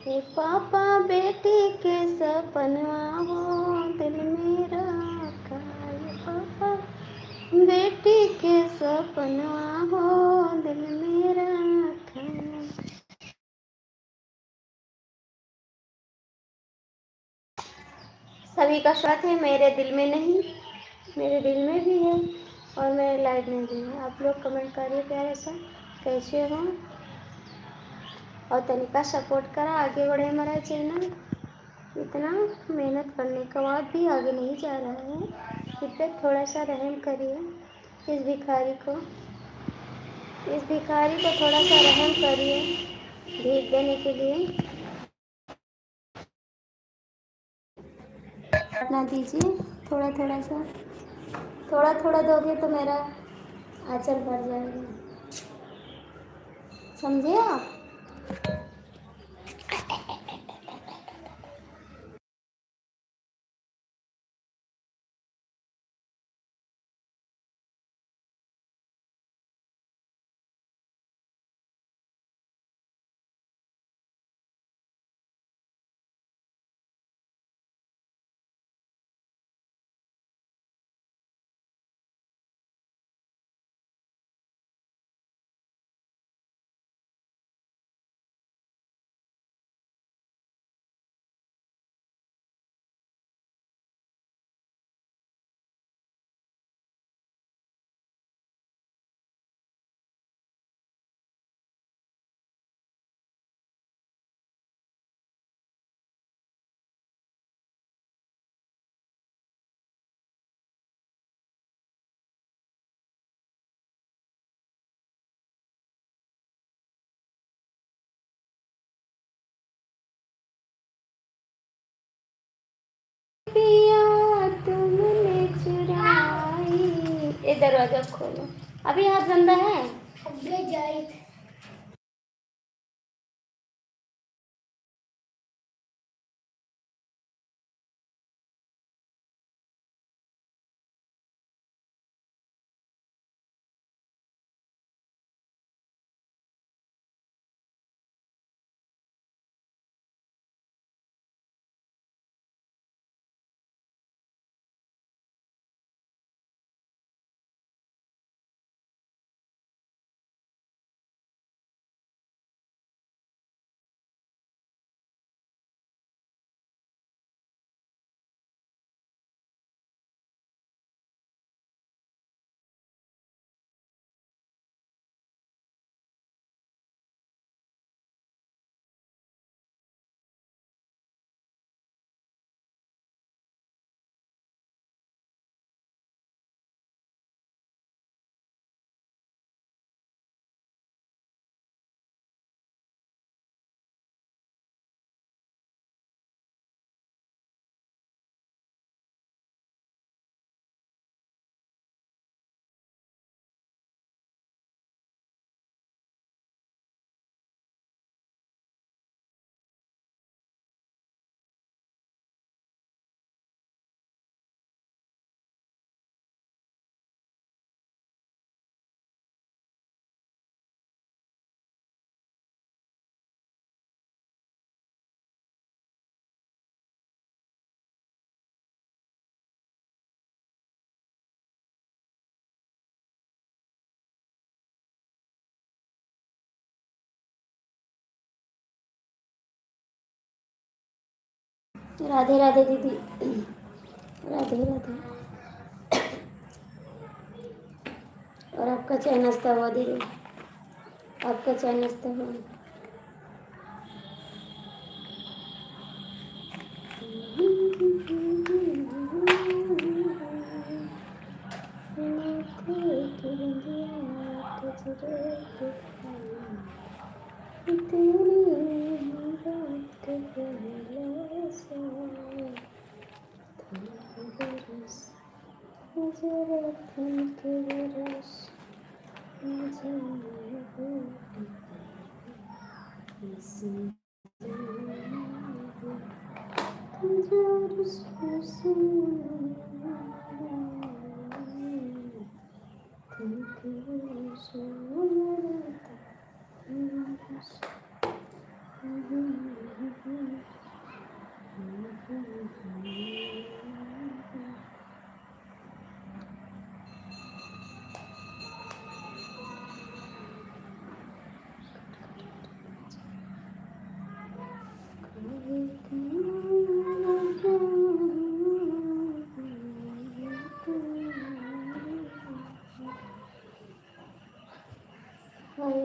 हे पापा बेटी के सपनवा हो दिल में रखा, ये पापा बेटी के सपनवा हो दिल में रखा। सभी का स्वागत है। मेरे दिल में नहीं, मेरे दिल में भी है और मेरे लाइफ में भी है। आप लोग कमेंट करिए प्यारे सा कैसे हो और तनिका सपोर्ट करा, आगे बढ़े हमारा चैनल। इतना मेहनत करने के बाद भी आगे नहीं जा रहा है। कृपया थोड़ा सा रहम करिए इस भिखारी को, इस भिखारी को थोड़ा सा रहम करिए भीख देने के लिए। ना दीजिए, थोड़ा थोड़ा सा, थोड़ा थोड़ा दोगे तो मेरा आंचल भर जाएगा, समझे आप। पिया तुमने चुराई, ये दरवाजा खोलो। अभी हाथ गंदा है। राधे राधे दीदी, राधे राधे। और आपका चाय नाश्ता हुआ दीदी? आपका चाय नाश्ता हुआ? हाय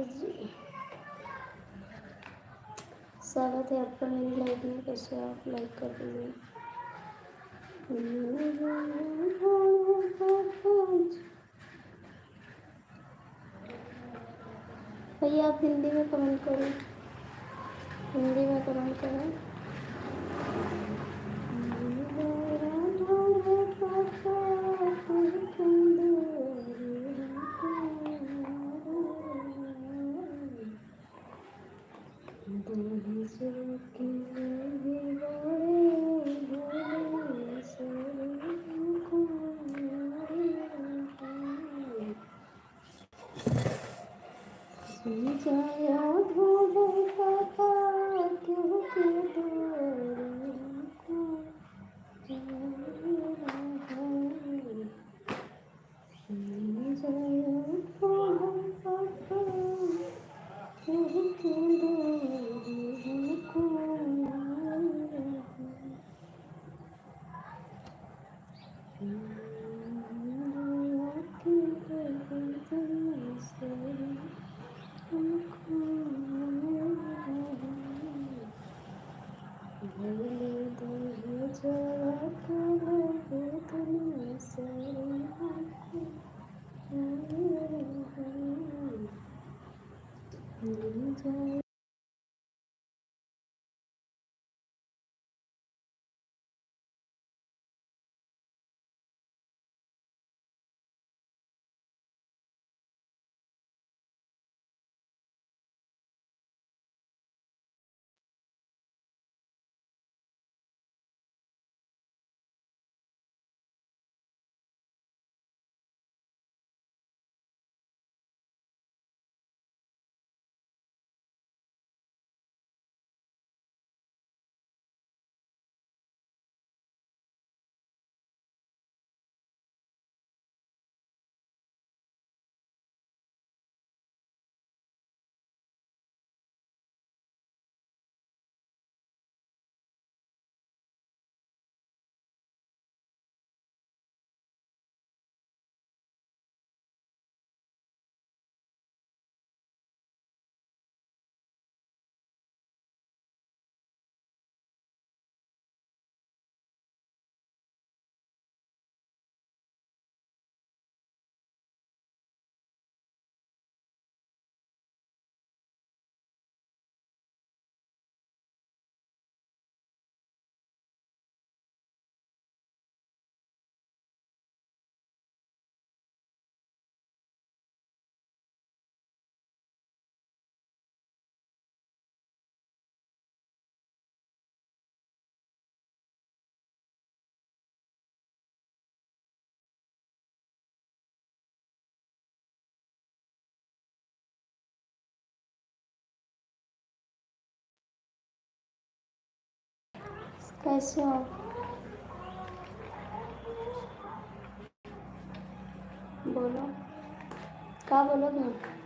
जी, स्वागत है आपका मेरी लाइफ में। कैसे हो आप? लाइक कर दीजिए। भैया आप हिंदी में कमेंट करो, हिंदी में कमेंट करो। कैसे हो? बोलो, क्या बोलोगे?